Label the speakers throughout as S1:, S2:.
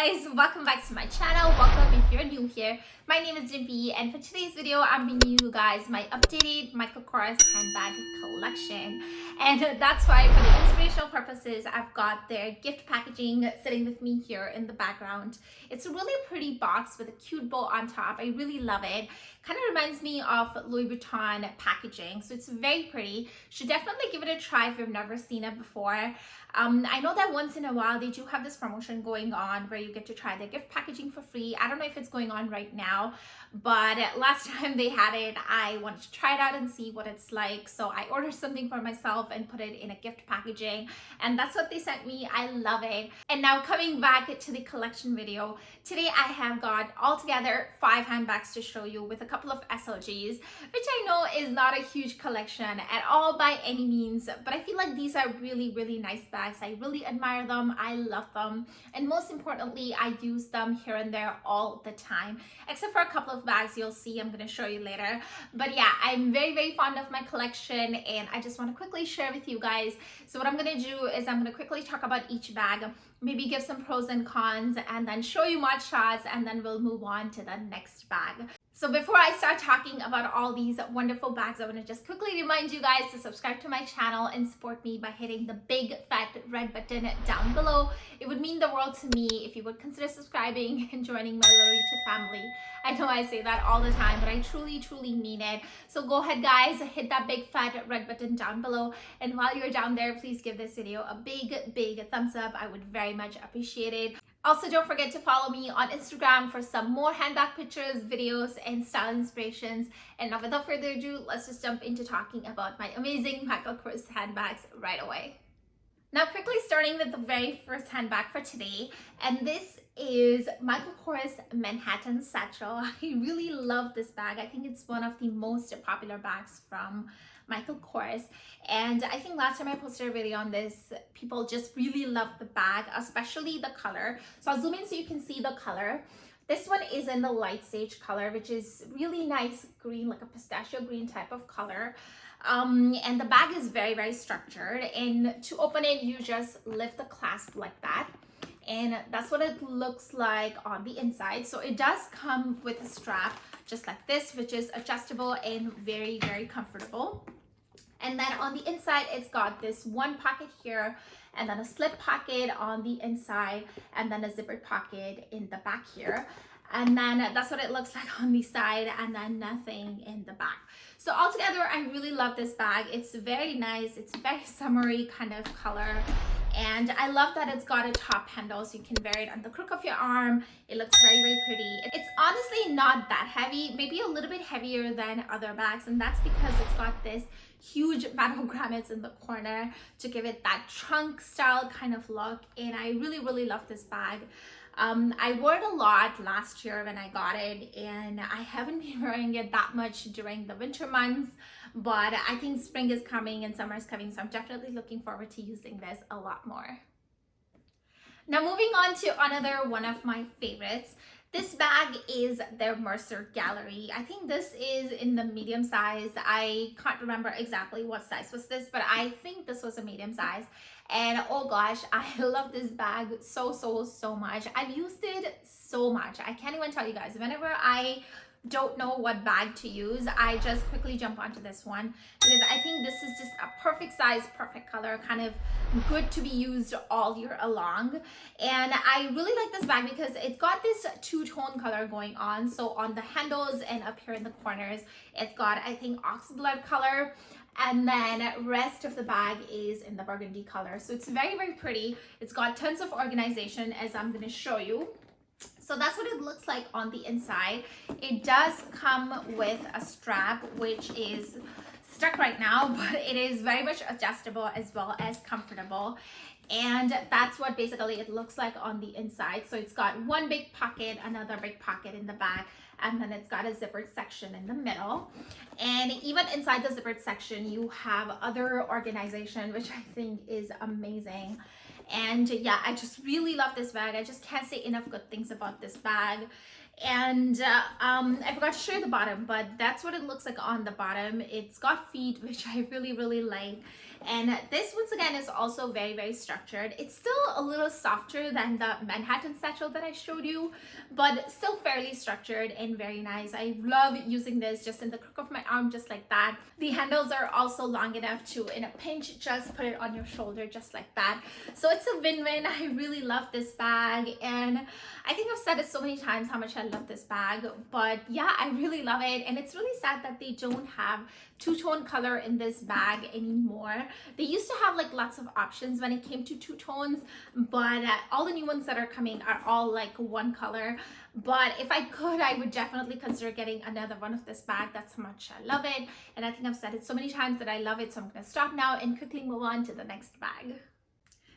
S1: guys, welcome back to my channel. Welcome if you're new here. My name is Dimpy, and for today's video I'm bringing you guys my updated Michael Kors handbag collection. And that's why, for the inspirational purposes, I've got their gift packaging sitting with me here in the background. It's a really pretty box with a cute bow on top. I really love it. Kind of reminds me of Louis Vuitton packaging, so it's very pretty. Should definitely give it a try if you've never seen it before. I know that once in a while they do have this promotion going on where you get to try their gift packaging for free. I don't know if it's going on right now, but last time they had it, I wanted to try it out and see what it's like. So I ordered something for myself and put it in a gift packaging, and that's what they sent me. I love it. And now coming back to the collection video, today I have got altogether 5 handbags to show you with a couple of SLGs, which I know is not a huge collection at all by any means, but I feel like these are really nice bags. I really admire them. I love them. And most importantly, I use them here and there all the time, except for a couple of bags you'll see I'm going to show you later. But yeah, I'm very fond of my collection, and I just want to quickly share with you guys. So what I'm going to do is I'm going to quickly talk about each bag, maybe give some pros and cons, and then show you mod shots, and then we'll move on to the next bag. So before I start talking about all these wonderful bags, I want to just quickly remind you guys to subscribe to my channel and support me by hitting the big fat red button down below. It would mean the world to me if you would consider subscribing and joining my little YouTube family. I know I say that all the time, but I truly mean it. So go ahead guys, hit that big fat red button down below, and while you're down there, please give this video a big thumbs up. I would very much appreciate it. Also, don't forget to follow me on Instagram for some more handbag pictures, videos, and style inspirations. And now without further ado, let's just jump into talking about my amazing Michael Kors handbags right away. Now, quickly starting with the very first handbag for today, and this is Michael Kors Manhattan Satchel. I really love this bag. I think it's one of the most popular bags from Michael Kors, and I think last time I posted a video on this, people just really loved the bag, especially the color. So I'll zoom in so you can see the color. This one is in the light sage color, which is really nice green, like a pistachio green type of color. And the bag is very structured, and to open it you just lift the clasp like that, and that's what it looks like on the inside. So it does come with a strap just like this, which is adjustable and very comfortable. And then on the inside, it's got this one pocket here, and then a slip pocket on the inside, and then a zippered pocket in the back here. And then that's what it looks like on the side, and then nothing in the back. So altogether, I really love this bag. It's very nice. It's very summery kind of color. And I love that it's got a top handle, so you can wear it on the crook of your arm. It looks very pretty. It's honestly not that heavy, maybe a little bit heavier than other bags, and that's because it's got this huge metal grommets in the corner to give it that trunk style kind of look. And I really love this bag. I wore it a lot last year when I got it, and I haven't been wearing it that much during the winter months, but I think spring is coming and summer is coming, so I'm definitely looking forward to using this a lot more. Now moving on to another one of my favorites. This bag is their Mercer Gallery. I think this is in the medium size. I can't remember exactly what size was this, but I think this was a medium size. And oh gosh, I love this bag so much. I've used it so much. I can't even tell you guys. Whenever I don't know what bag to use, I just quickly jump onto this one, because I think this is just a perfect size, perfect color, kind of good to be used all year long. And I really like this bag because it's got this two-tone color going on. So on the handles and up here in the corners, it's got, I think, oxblood color, and then rest of the bag is in the burgundy color. So it's very pretty. It's got tons of organization, as I'm going to show you. So that's what it looks like on the inside. It does come with a strap, which is stuck right now, but it is very much adjustable as well as comfortable. And that's what basically it looks like on the inside. So it's got one big pocket, another big pocket in the back, and then it's got a zippered section in the middle. And even inside the zippered section, you have other organization, which I think is amazing. And yeah, I just really love this bag. I just can't say enough good things about this bag. And I forgot to show you the bottom, but that's what it looks like on the bottom. It's got feet, which I really like. And this once again is also very structured. It's still a little softer than the Manhattan satchel that I showed you, but still fairly structured and very nice. I love using this just in the crook of my arm, just like that. The handles are also long enough to, in a pinch, just put it on your shoulder just like that. So it's a win-win. I really love this bag, and I think I've said it so many times how much I love this bag, but yeah, I really love it. And it's really sad that they don't have two-tone color in this bag anymore. They used to have like lots of options when it came to two tones, but all the new ones that are coming are all like one color. But if I could, I would definitely consider getting another one of this bag. That's how much I love it, and I think I've said it so many times that I love it, so I'm going to stop now and quickly move on to the next bag.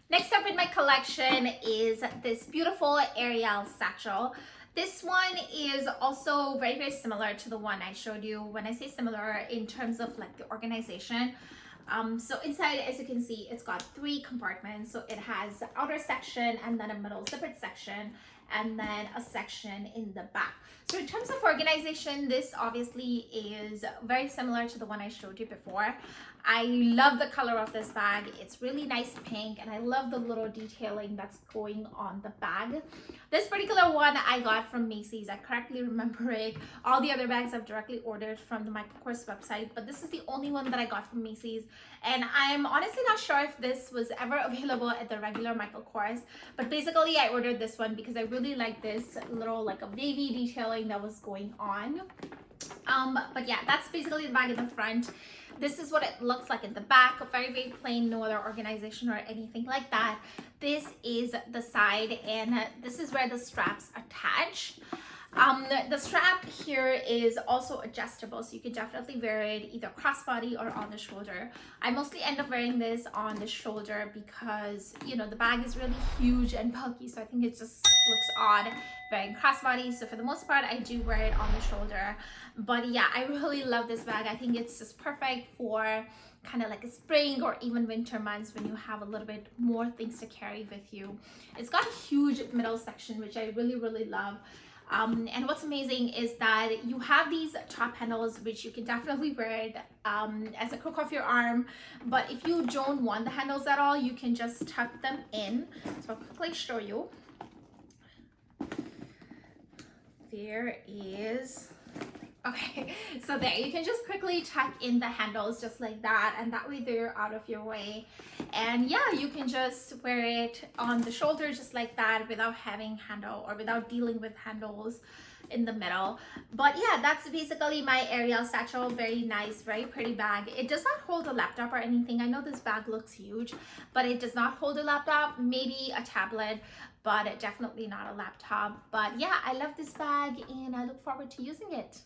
S1: Next up in my collection is this beautiful Ariel Satchel. This one is also very similar to the one I showed you. When I say similar, in terms of like the organization. So inside, as you can see, it's got 3 compartments. So it has the outer section and then a middle zippered section, and then a section in the back. So in terms of organization, this obviously is very similar to the one I showed you before. I love the color of this bag. It's really nice pink, and I love the little detailing that's going on the bag. This particular one I got from Macy's. I correctly remember it. All the other bags I've directly ordered from the Michael Kors website, but this is the only one that I got from Macy's. And I'm honestly not sure if this was ever available at the regular Michael Kors, but basically I ordered this one because I really like this little like a baby detailing that was going on. But yeah, that's basically the bag in the front. This is what it looks like in the back. Very plain, no other organization or anything like that. This is the side, and this is where the straps attach. The strap here is also adjustable, so you can definitely wear it either crossbody or on the shoulder. I mostly end up wearing this on the shoulder because, you know, the bag is really huge and bulky, so I think it just looks odd wearing crossbody. So for the most part, I do wear it on the shoulder. But yeah, I really love this bag. I think it's just perfect for kind of like a spring or even winter months when you have a little bit more things to carry with you. It's got a huge middle section, which I really love. And what's amazing is that you have these top handles, which you can definitely wear it as a crook of your arm. But if you don't want the handles at all, you can just tuck them in. So I'll quickly show you. There is... Okay, so there, you can just quickly tuck in the handles just like that, and that way they're out of your way. And yeah, you can just wear it on the shoulder just like that without having handle or without dealing with handles in the middle. But yeah, that's basically my Ariel Satchel. Very nice, very pretty bag. It does not hold a laptop or anything. I know this bag looks huge, but it does not hold a laptop, maybe a tablet, but definitely not a laptop. But yeah, I love this bag and I look forward to using it.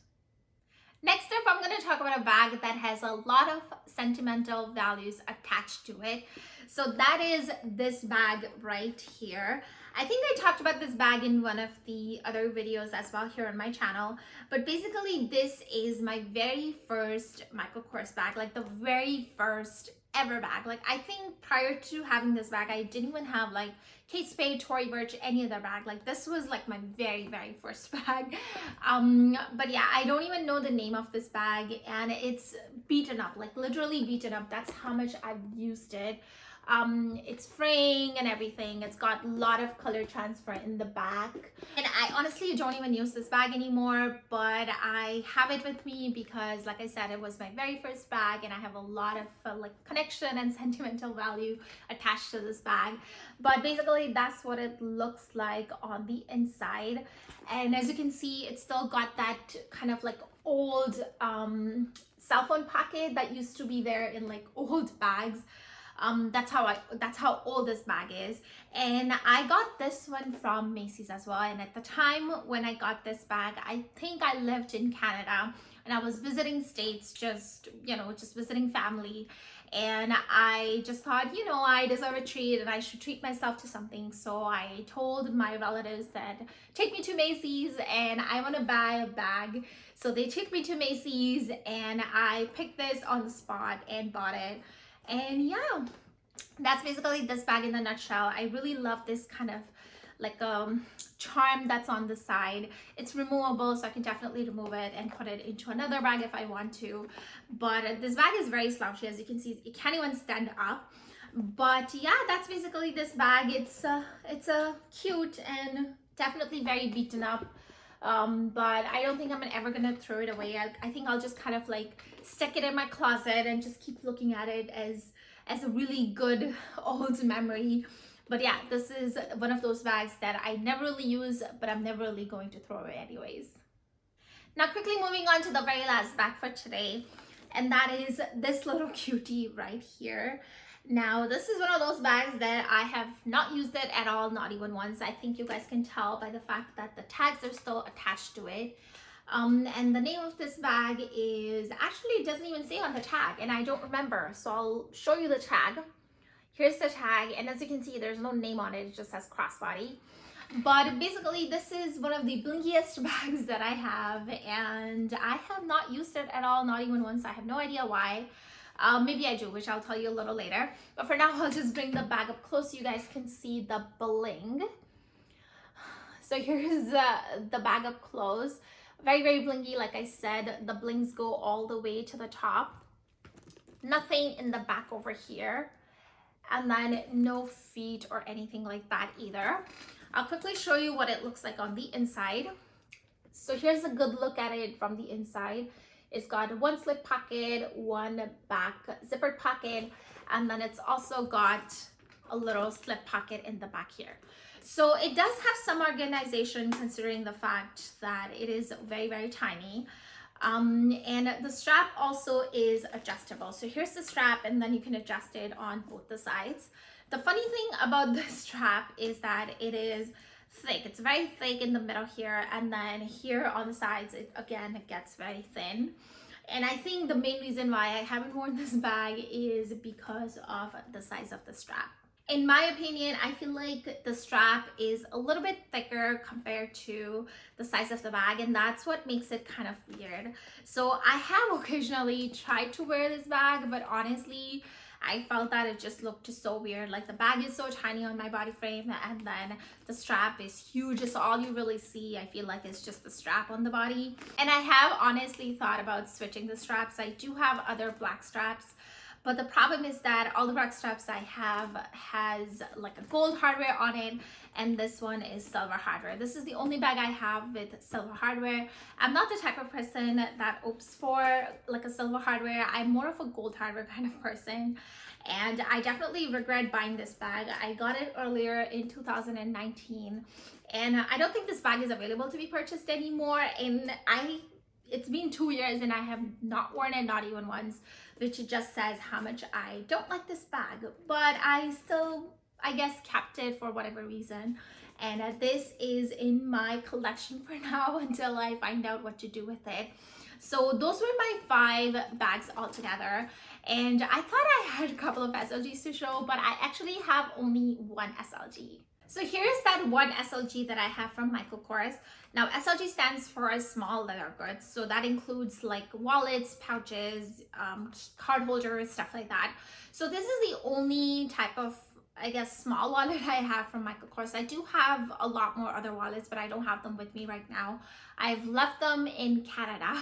S1: Next up, I'm going to talk about a bag that has a lot of sentimental values attached to it. So that is this bag right here. I think I talked about this bag in one of the other videos as well here on my channel. But basically, this is my very first Michael Kors bag, like the very first ever bag. Like, I think prior to having this bag, I didn't even have like Kate Spade, Tory Burch, any other bag. Like, this was like my very first bag. But yeah, I don't even know the name of this bag, and it's beaten up, like literally beaten up. That's how much I've used it. It's fraying and everything. It's got a lot of color transfer in the back, and I honestly don't even use this bag anymore, but I have it with me because, like I said, it was my very first bag, and I have a lot of like connection and sentimental value attached to this bag. But basically, that's what it looks like on the inside. And as you can see, it's still got that kind of like old cell phone pocket that used to be there in like old bags. That's how old this bag is. And I got this one from Macy's as well. And at the time when I got this bag, I think I lived in Canada and I was visiting States, just visiting family. And I just thought, you know, I deserve a treat and I should treat myself to something. So I told my relatives that take me to Macy's and I want to buy a bag. So they took me to Macy's and I picked this on the spot and bought it. And yeah, that's basically this bag in a nutshell. I really love this kind of like a charm that's on the side. It's removable, so I can definitely remove it and put it into another bag if I want to. But this bag is very slouchy, as you can see. It can't even stand up. But yeah, that's basically this bag. It's a cute and definitely very beaten up, but I don't think I'm ever gonna throw it away. I think I'll just kind of like stick it in my closet and just keep looking at it as a really good old memory. But yeah, this is one of those bags that I never really use, but I'm never really going to throw away anyways. Now quickly moving on to the very last bag for today, and that is this little cutie right here. Now this is one of those bags that I have not used it at all, not even once. I think you guys can tell by the fact that the tags are still attached to it. And the name of this bag is, actually it doesn't even say on the tag, and I don't remember, so I'll show you the tag. Here's the tag, and as you can see, there's no name on it, it just says crossbody. But basically this is one of the blinkiest bags that I have, and I have not used it at all, not even once. I have no idea why. Maybe I do, which I'll tell you a little later. But for now, I'll just bring the bag up close so you guys can see the bling. So here's the bag up close. Very, very blingy. Like I said, the blings go all the way to the top. Nothing in the back over here. And then no feet or anything like that either. I'll quickly show you what it looks like on the inside. So here's a good look at it from the inside. It's got one slip pocket, one back zippered pocket, and then it's also got a little slip pocket in the back here. So it does have some organization considering the fact that it is very, very tiny. And the strap also is adjustable. So here's the strap, and then you can adjust it on both the sides. The funny thing about this strap is that it is thick. It's very thick in the middle here, and then here on the sides it gets very thin. And I think the main reason why I haven't worn this bag is because of the size of the strap. In my opinion, I feel like the strap is a little bit thicker compared to the size of the bag, and that's what makes it kind of weird. So I have occasionally tried to wear this bag, but honestly I felt that it just looked so weird. Like the bag is so tiny on my body frame, and then the strap is huge, so all you really see, I feel like, is just the strap on the body. And I have honestly thought about switching the straps. I do have other black straps, but the problem is that all the black straps I have has like a gold hardware on it, and this one is silver hardware. This is the only bag I have with silver hardware. I'm not the type of person that opts for like a silver hardware. I'm more of a gold hardware kind of person, and I definitely regret buying this bag. I got it earlier in 2019, and I don't think this bag is available to be purchased anymore, and it's been 2 years and I have not worn it, not even once, which just says how much I don't like this bag. But I still, I guess, kept it for whatever reason, and this is in my collection for now until I find out what to do with it. So those were my 5 bags altogether, and I thought I had a couple of SLGs to show, but I actually have only one SLG. So here's that one SLG that I have from KORS. Now SLG stands for small leather goods, so that includes like wallets, pouches, card holders, stuff like that. So this is the only type of, I guess, small wallet I have from KORS. I do have a lot more other wallets, but I don't have them with me right now. I've left them in Canada,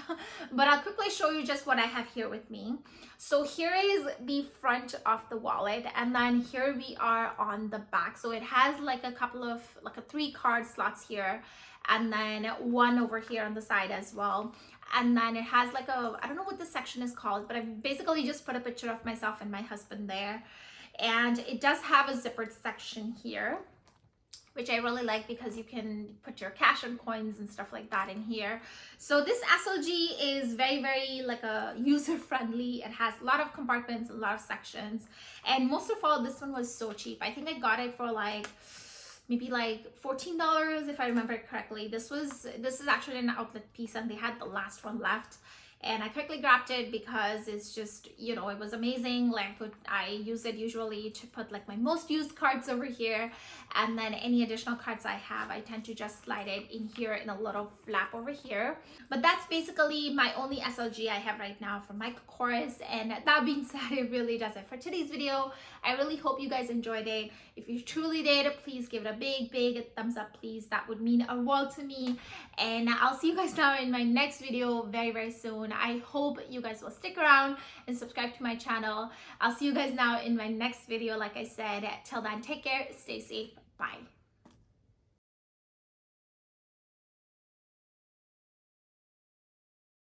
S1: but I'll quickly show you just what I have here with me. So here is the front of the wallet, and then here we are on the back. So it has like a couple of, like a 3 card slots here, and then one over here on the side as well. And then it has like a, I don't know what this section is called, but I basically just put a picture of myself and my husband there. And it does have a zippered section here, which I really like because you can put your cash and coins and stuff like that in here. So this SLG is very, very like a user friendly. It has a lot of compartments, a lot of sections, and most of all, this one was so cheap. I think I got it for like maybe like $14 if I remember it correctly. This is actually an outlet piece, and they had the last one left. and I quickly grabbed it because it's just, you know, it was amazing. Like I use it usually to put like my most used cards over here, and then any additional cards I have, I tend to just slide it in here in a little flap over here. But that's basically my only SLG I have right now from my KORS. And that being said, it really does it for today's video. I really hope you guys enjoyed it. If you truly did, please give it a big thumbs up, please. That would mean a world to me. And I'll see you guys now in my next video very soon. I hope you guys will stick around and subscribe to my channel. I'll see you guys now in my next video. Like I said, till then, take care, stay safe, bye.